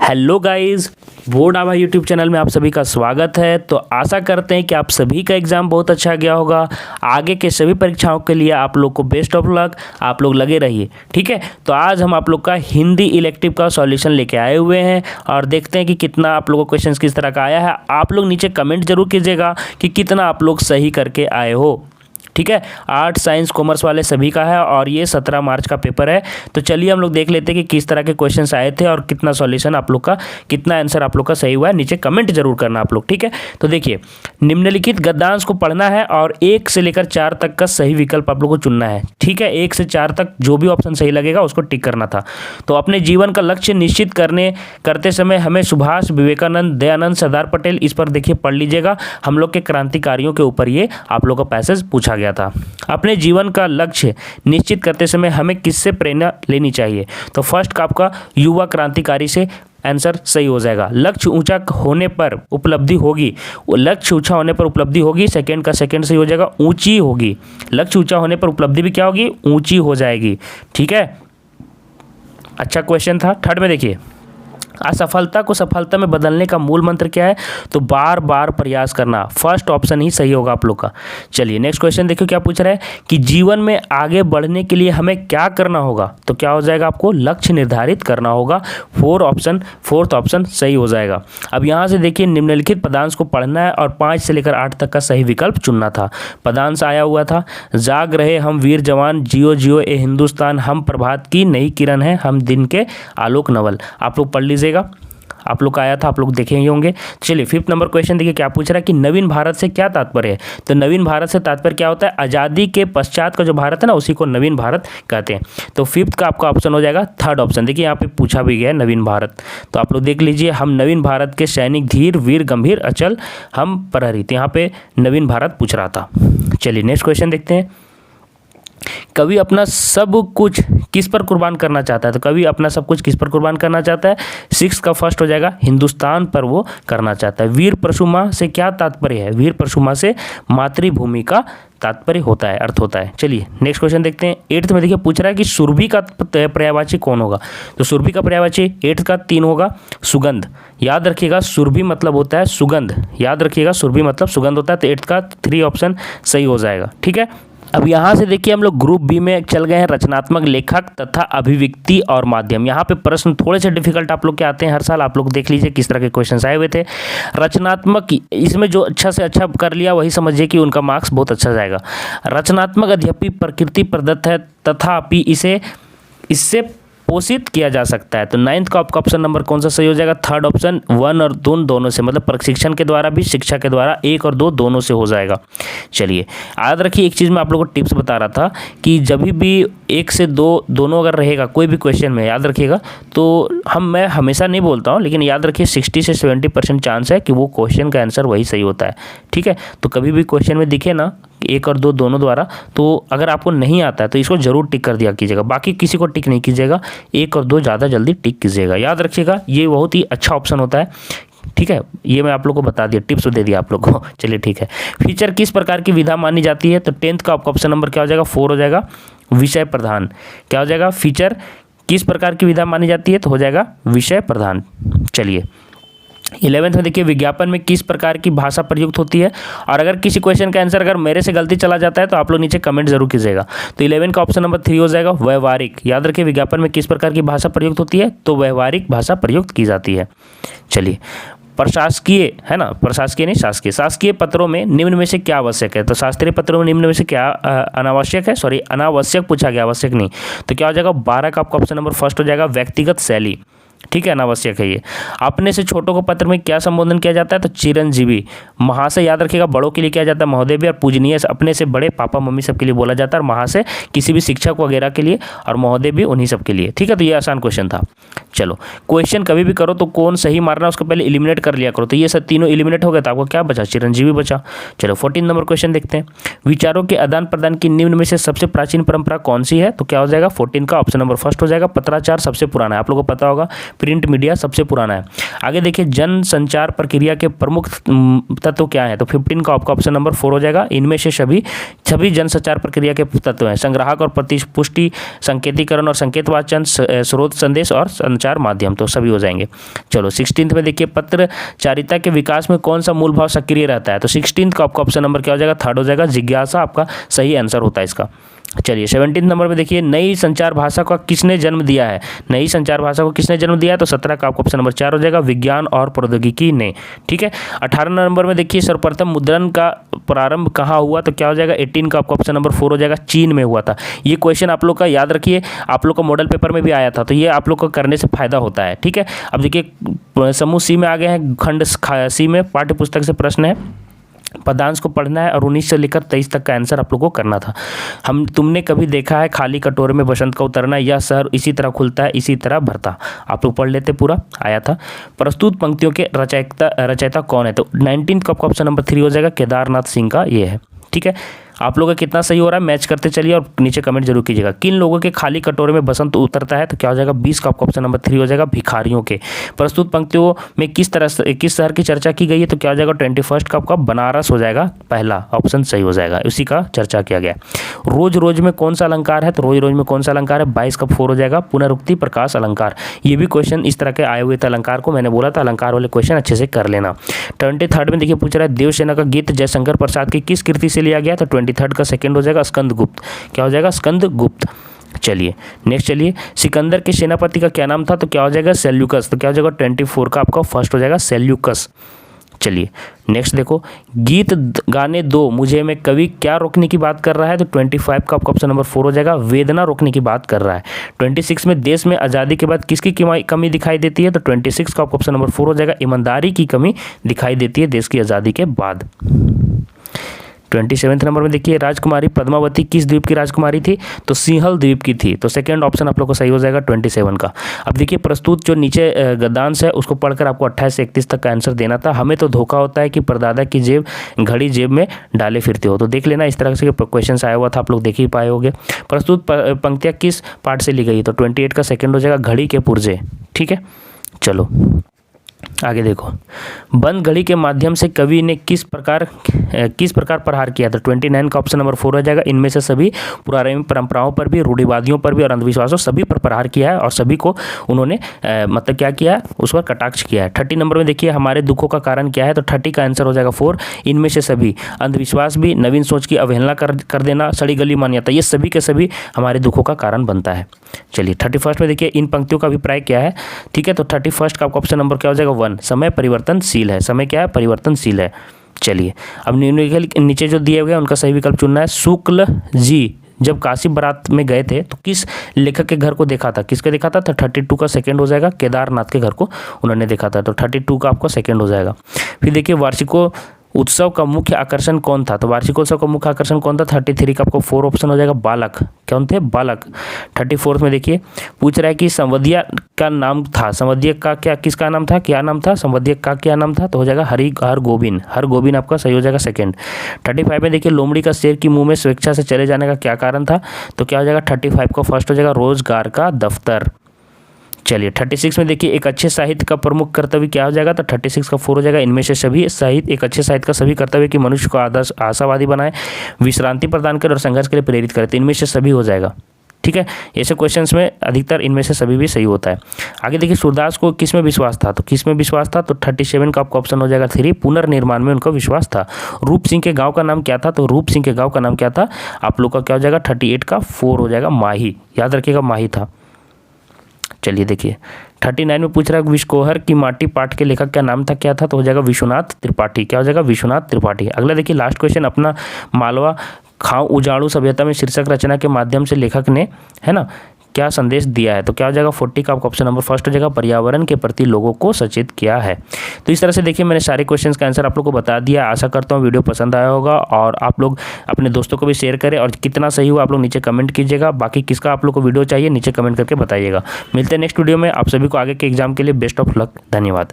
Hello guys, board आभा YouTube channel में आप सभी का स्वागत है। तो आशा करते हैं कि आप सभी का एग्ज़ाम बहुत अच्छा गया होगा। आगे के सभी परीक्षाओं के लिए आप लोग को बेस्ट ऑफ लक। आप लोग लगे रहिए, ठीक है। तो आज हम आप लोग का हिंदी इलेक्टिव का सॉल्यूशन लेके आए हुए हैं और देखते हैं कि कितना आप लोगों को क्वेश्चन किस तरह का आया है। आप लोग नीचे कमेंट जरूर कीजिएगा कि कितना आप लोग सही करके आए हो, ठीक है। आर्ट्स साइंस कॉमर्स वाले सभी का है और ये 17 मार्च का पेपर है। तो चलिए हम लोग देख लेते हैं कि किस तरह के क्वेश्चंस आए थे और कितना सॉल्यूशन आप लोग का, कितना आंसर आप लोग का सही हुआ है। नीचे कमेंट जरूर करना आप लोग, ठीक है। तो देखिए, निम्नलिखित गद्यांश को पढ़ना है और 1 से लेकर 4 तक का सही विकल्प आप लोग को चुनना है, ठीक है। 1 से 4 तक जो भी ऑप्शन सही लगेगा उसको टिक करना था। तो अपने जीवन का लक्ष्य निश्चित करते समय हमें सुभाष, विवेकानंद, दयानंद, सरदार पटेल, इस पर देखिए पढ़ लीजिएगा। हम लोग के क्रांतिकारियों के ऊपर ये आप लोग का पैसेज पूछा गया था। अपने जीवन का लक्ष्य निश्चित करते समय हमें किससे प्रेरणा लेनी चाहिए? तो फर्स्ट का आपका युवा क्रांतिकारी से आंसर सही हो जाएगा। लक्ष्य ऊंचा होने पर उपलब्धि होगी, लक्ष्य ऊंचा होने पर उपलब्धि होगी। सेकंड का सेकंड सही हो जाएगा, ऊंची होगी। लक्ष्य ऊंचा होने पर उपलब्धि भी क्या होगी? ऊंची हो जाएगी, ठीक है। अच्छा क्वेश्चन था। थर्ड में देखिए, असफलता को सफलता में बदलने का मूल मंत्र क्या है? तो बार बार प्रयास करना। फर्स्ट ऑप्शन ही सही होगा आप लोग का। चलिए नेक्स्ट क्वेश्चन देखिए क्या पूछ रहा है कि जीवन में आगे बढ़ने के लिए हमें क्या करना होगा? तो क्या हो जाएगा? आपको लक्ष्य निर्धारित करना होगा। फोर्थ ऑप्शन सही हो जाएगा। अब यहाँ से देखिए, निम्नलिखित पदांश को पढ़ना है और 5 से लेकर 8 तक का सही विकल्प चुनना था। पदांश आया हुआ था, जाग रहे हम वीर जवान, जियो जियो ए हिंदुस्तान, हम प्रभात की नई किरण है, हम दिन के आलोक नवल। आप लोग पढ़ लीजिएगा, आप लोग का आया था, आप लोग देखे ही होंगे। चलिए 5th नंबर क्वेश्चन देखिए क्या पूछ रहा है कि नवीन भारत से क्या तात्पर्य है? तो नवीन भारत से तात्पर्य क्या होता है? आज़ादी के पश्चात का जो भारत है ना, उसी को नवीन भारत कहते हैं। तो 5th का आपका ऑप्शन हो जाएगा थर्ड ऑप्शन। देखिए यहाँ पे पूछा भी गया है नवीन भारत, तो आप लोग देख लीजिए। हम नवीन भारत के सैनिक धीर वीर गंभीर अचल हम प्रहरी, तो यहाँ पे नवीन भारत पूछ रहा था। चलिए नेक्स्ट क्वेश्चन देखते हैं। कवि अपना सब कुछ किस पर कुर्बान करना चाहता है? तो कवि अपना सब कुछ किस पर कुर्बान करना चाहता है? 6 का फर्स्ट हो जाएगा, हिंदुस्तान पर वो करना चाहता है। वीर प्रशुमा से क्या तात्पर्य है? वीर प्रशुमा से मातृभूमि का तात्पर्य होता है, अर्थ होता है। चलिए नेक्स्ट क्वेश्चन देखते हैं। 8th में देखिए पूछ रहा है कि सुरभि का पर्यायवाची कौन होगा? तो सुरभि का पर्यायवाची 8th का 3 होगा, सुगंध। याद रखिएगा, सुरभि मतलब होता है सुगंध। याद रखिएगा, सुरभि मतलब सुगंध होता है। तो 8th का 3 ऑप्शन सही हो जाएगा, ठीक है। अब यहाँ से देखिए हम लोग ग्रुप बी में चल गए हैं, रचनात्मक लेखक तथा अभिव्यक्ति और माध्यम। यहाँ पे प्रश्न थोड़े से डिफिकल्ट आप लोग के आते हैं हर साल। आप लोग देख लीजिए किस तरह के क्वेश्चंस आए हुए थे। रचनात्मक, इसमें जो अच्छा से अच्छा कर लिया वही समझिए कि उनका मार्क्स बहुत अच्छा जाएगा। रचनात्मक अध्यपि प्रकृति प्रदत्त है, तथापि इससे पोषित किया जा सकता है। तो 9th का आपका ऑप्शन नंबर कौन सा सही हो जाएगा? थर्ड ऑप्शन 1 और 2 दोनों से, मतलब प्रशिक्षण के द्वारा भी, शिक्षा के द्वारा 1 और 2 दोनों से हो जाएगा। चलिए याद रखिए, एक चीज़ मैं आप लोगों को टिप्स बता रहा था कि जब भी 1 से 2 दोनों अगर रहेगा कोई भी क्वेश्चन में, याद रखिएगा, तो मैं हमेशा नहीं बोलता हूँ, लेकिन याद रखिए 60 से 70% चांस है कि वो क्वेश्चन का आंसर वही सही होता है, ठीक है। तो कभी भी क्वेश्चन में दिखे ना 1 और 2 दोनों द्वारा, तो अगर आपको नहीं आता है तो इसको जरूर टिक कर दिया कीजिएगा। बाकी किसी को टिक नहीं कीजिएगा, 1 और 2 ज़्यादा जल्दी टिक कीजिएगा। याद रखिएगा, ये बहुत ही अच्छा ऑप्शन होता है, ठीक है। ये मैं आप लोग को बता दिया, टिप्स दे दिया आप लोग को। चलिए ठीक है। फीचर किस प्रकार की विधा मानी जाती है? तो 10th का आपका ऑप्शन नंबर क्या हो जाएगा? 4 हो जाएगा, विषय प्रधान। क्या हो जाएगा? फीचर किस प्रकार की विधा मानी जाती है? तो हो जाएगा विषय प्रधान। चलिए 11th में देखिए, विज्ञापन में किस प्रकार की भाषा प्रयुक्त होती है? और अगर किसी क्वेश्चन का आंसर अगर मेरे से गलती चला जाता है तो आप लोग नीचे कमेंट जरूर कीजिएगा। तो 11 का ऑप्शन नंबर 3 हो जाएगा, व्यवहारिक। याद रखिए, विज्ञापन में किस प्रकार की भाषा प्रयुक्त होती है? तो व्यवहारिक भाषा प्रयुक्त की जाती है। चलिए, प्रशासकीय है ना, प्रशासकीय नहीं, शासकीय। शासकीय पत्रों में निम्न में से क्या आवश्यक है? तो शास्त्रीय पत्रों में निम्न में से क्या अनावश्यक है? सॉरी, अनावश्यक पूछा गया, आवश्यक नहीं। तो क्या हो जाएगा? 12 का आपका ऑप्शन नंबर फर्स्ट हो जाएगा, व्यक्तिगत शैली, ठीक है, अनावश्यक है ये। अपने से छोटों को पत्र में क्या संबोधन किया जाता है? तो चिरंजीवी। महाशय याद रखिएगा, बड़ों के लिए किया जाता है महोदय भी, और पूजनीय अपने से बड़े पापा मम्मी सब के लिए बोला जाता है, और महाशय किसी भी शिक्षक वगैरह के लिए, और महोदय भी उन्हीं सब के लिए, ठीक है। तो ये आसान क्वेश्चन था। चलो, क्वेश्चन कभी भी करो तो कौन सही मारना उसको पहले एलिमिनेट कर लिया करो। तो ये सब तीनों एलिमिनेट हो गए तो आपको क्या बचा? चिरंजीवी बचा। चलो 14 नंबर क्वेश्चन देखते हैं। विचारों के आदान प्रदान की निम्न में से सबसे प्राचीन परंपरा कौन सी है? तो क्या हो जाएगा? 14 का ऑप्शन नंबर फर्स्ट हो जाएगा, पत्राचार सबसे पुराना है। आप लोगों को पता होगा प्रिंट मीडिया सबसे पुराना है। आगे देखिए जन संचार प्रक्रिया के प्रमुख तत्व क्या है, तो 15 का आपका ऑप्शन नंबर 4 हो जाएगा। इनमें से सभी जन संचार प्रक्रिया के तत्व हैं, संग्राहक और प्रतिपुष्टि, संकेतीकरण और संकेत वाचन, स्रोत संदेश और संचार माध्यम, तो सभी हो जाएंगे। चलो 16 में देखिए पत्रचारिता के विकास में कौन सा मूल भाव सक्रिय रहता है, तो 16 का आपका ऑप्शन नंबर क्या हो जाएगा, 3rd हो जाएगा। जिज्ञासा आपका सही आंसर होता है इसका। चलिए 17 नंबर में देखिए नई संचार भाषा का किसने जन्म दिया है, नई संचार भाषा को किसने जन्म दिया है, तो 17 का आपका ऑप्शन नंबर 4 हो जाएगा, विज्ञान और प्रौद्योगिकी ने। ठीक है। 18 नंबर में देखिए सर्वप्रथम मुद्रण का प्रारंभ कहाँ हुआ, तो क्या हो जाएगा, 18 का आपका ऑप्शन नंबर 4 हो जाएगा, चीन में हुआ था। ये क्वेश्चन आप लोग का याद रखिए, आप लोग का मॉडल पेपर में भी आया था, तो ये आप लोग को करने से फायदा होता है। ठीक है। अब देखिए समूह सी में आ गए हैं, खंड सी में पाठ्य पुस्तक से प्रश्न है, पदांश को पढ़ना है और 19 से लेकर 23 तक का आंसर आप लोगों को करना था। तुमने कभी देखा है खाली कटोरे में बसंत का उतरना, यह शहर इसी तरह खुलता है इसी तरह भरता, आप लोग पढ़ लेते, पूरा आया था। प्रस्तुत पंक्तियों के रचयिता कौन है, तो 19 का ऑप्शन नंबर 3 हो जाएगा, केदारनाथ सिंह का ये है। ठीक है। आप लोगों का कितना सही हो रहा है मैच करते चलिए और नीचे कमेंट जरूर कीजिएगा। किन लोगों के खाली कटोरे में बसंत उतरता है, तो क्या हो जाएगा, 20 का आपका ऑप्शन नंबर 3 हो जाएगा, भिखारियों के। प्रस्तुत पंक्तियों में किस शहर की चर्चा की गई है, तो क्या हो जाएगा, 21 का आपका बनारस हो जाएगा, पहला ऑप्शन सही हो जाएगा, उसी का चर्चा किया गया। रोज रोज में कौन सा अलंकार है, तो रोज रोज में कौन सा अलंकार है, 22 का 4 हो जाएगा, पुनरुक्ति प्रकाश अलंकार। ये भी क्वेश्चन इस तरह के आए हुए थे, अलंकार को मैंने बोला था अलंकार वाले क्वेश्चन अच्छे से कर लेना। 23 में देखिए पूछ रहा है देवसेना का गीत जयशंकर प्रसाद की किस कृति से लिया गया, तो 23 का 2nd हो जाएगा, स्कंदगुप्त। क्या हो जाएगा, स्कंदगुप्त। चलिए नेक्स्ट, चलिए सिकंदर के सेनापति का क्या नाम था, तो क्या हो जाएगा, सेल्यूकस। तो क्या हो जाएगा, 24 का आपका 1st हो जाएगा, सेल्यूकस। चलिए नेक्स्ट देखो, गीत गाने दो मुझे में कवि क्या रोकने की बात कर रहा है, तो 25 का आपका ऑप्शन नंबर 4 हो जाएगा, वेदना रोकने की बात कर रहा है। 26 में देश में आज़ादी के बाद किसकी कमी दिखाई देती है, तो 26 का आपका ऑप्शन नंबर 4 हो जाएगा, ईमानदारी की कमी दिखाई देती है देश की आज़ादी के बाद। 27 नंबर में देखिए राजकुमारी पद्मावती किस द्वीप की राजकुमारी थी, तो सिंहल द्वीप की थी, तो 2nd ऑप्शन आप लोग को सही हो जाएगा 27 का। अब देखिए प्रस्तुत जो नीचे गद्यांश है उसको पढ़कर आपको 28 से 31 तक का आंसर देना था। हमें तो धोखा होता है कि परदादा की घड़ी जेब में डाले फिरते हो, तो देख लेना इस तरह से क्वेश्चन आया हुआ था, आप लोग देख ही पाए होंगे। प्रस्तुत पंक्तियाँ किस पाठ से ली गई, तो 28 का 2nd हो जाएगा, घड़ी के पुर्जे। ठीक है। चलो आगे देखो, बंद घड़ी के माध्यम से कवि ने किस प्रकार प्रहार किया था, 29 का ऑप्शन नंबर 4 हो जाएगा। इनमें से सभी पुरानी परंपराओं पर भी, रूढ़िवादियों पर भी और अंधविश्वासों सभी पर प्रहार किया है और सभी को उन्होंने मतलब क्या किया है, उस पर कटाक्ष किया है। 30 नंबर में देखिए हमारे दुखों का कारण क्या है, तो 30 का आंसर हो जाएगा 4। इनमें से सभी अंधविश्वास भी, नवीन सोच की अवहेलना कर देना, सड़ी गली मान्यता, ये सभी के सभी हमारे दुखों का कारण बनता है। चलिए 31 में देखिए इन पंक्तियों का अभिप्राय क्या है। ठीक है। तो 31 का आपका ऑप्शन नंबर क्या हो जाएगा, 1। समय परिवर्तनशील है, समय क्या है, परिवर्तनशील है। चलिए अब नीचे जो दिए हुए हैं उनका सही विकल्प चुनना है। शुक्ल जी जब काशी बारात में गए थे तो किस लेखक के घर को देखा था, किसके देखा था, तो 32 का 2nd हो जाएगा, केदारनाथ के घर को उन्होंने देखा था, तो 32 का आपका 2nd हो जाएगा। फिर देखिए वार्षिको उत्सव का मुख्य आकर्षण कौन था, तो वार्षिकोत्सव का मुख्य आकर्षण कौन था, 33 का आपको 4 ऑप्शन हो जाएगा, बालक। कौन थे, बालक। 34 में देखिए पूछ रहा है कि संवदिया का नाम था, संवदिया का किसका नाम था, क्या नाम था, संवदिया का क्या नाम था, तो हो जाएगा हरगोबिंद। हरगोबिंद आपका सही हो जाएगा 2nd। 35 में देखिए लोमड़ी का शेर की मुंह में स्वेच्छा से चले जाने का क्या कारण था, तो क्या हो जाएगा, 35 का 1st हो जाएगा, रोजगार का दफ्तर। चलिए 36 में देखिए एक अच्छे साहित्य का प्रमुख कर्तव्य क्या हो जाएगा, तो 36 का 4 हो जाएगा। इनमें से सभी साहित्य, एक अच्छे साहित्य का सभी कर्तव्य कि मनुष्य को आदर्श आशावादी बनाए, विश्रांति प्रदान करे और संघर्ष के लिए प्रेरित करे, तो इनमें से सभी हो जाएगा। ठीक है। ऐसे क्वेश्चंस में अधिकतर इनमें से सभी भी सही होता है। आगे देखिए सूरदास को किस में विश्वास था, तो किस में विश्वास था, तो 37 का आपका ऑप्शन हो जाएगा 3। पुनर्निर्माण में उनका विश्वास था। रूप सिंह के गांव का नाम क्या था, तो रूप सिंह के गांव का नाम क्या था, आप लोग का क्या हो जाएगा, 38 का 4 हो जाएगा, माही। याद रखिएगा माही था। चलिए देखिए 39 में पूछ रहा है विश्वकोहर की माटी पाठ के लेखक का नाम था, क्या था, तो हो जाएगा विश्वनाथ त्रिपाठी। क्या हो जाएगा, विश्वनाथ त्रिपाठी। अगला देखिए लास्ट क्वेश्चन, अपना मालवा खाओ उजाड़ू सभ्यता में शीर्षक रचना के माध्यम से लेखक ने, है ना, क्या संदेश दिया है, तो क्या हो जाएगा, 40 का आपका ऑप्शन नंबर 1 हो जाएगा, पर्यावरण के प्रति लोगों को सचेत किया है। तो इस तरह से देखिए मैंने सारे क्वेश्चंस का आंसर आप लोग को बता दिया। आशा करता हूँ वीडियो पसंद आया होगा और आप लोग अपने दोस्तों को भी शेयर करें और कितना सही हुआ आप लोग नीचे कमेंट कीजिएगा। बाकी किसका आप लोग को वीडियो चाहिए नीचे कमेंट करके बताइएगा। मिलते हैं नेक्स्ट वीडियो में। आप सभी को आगे के एग्जाम के लिए बेस्ट ऑफ लक। धन्यवाद।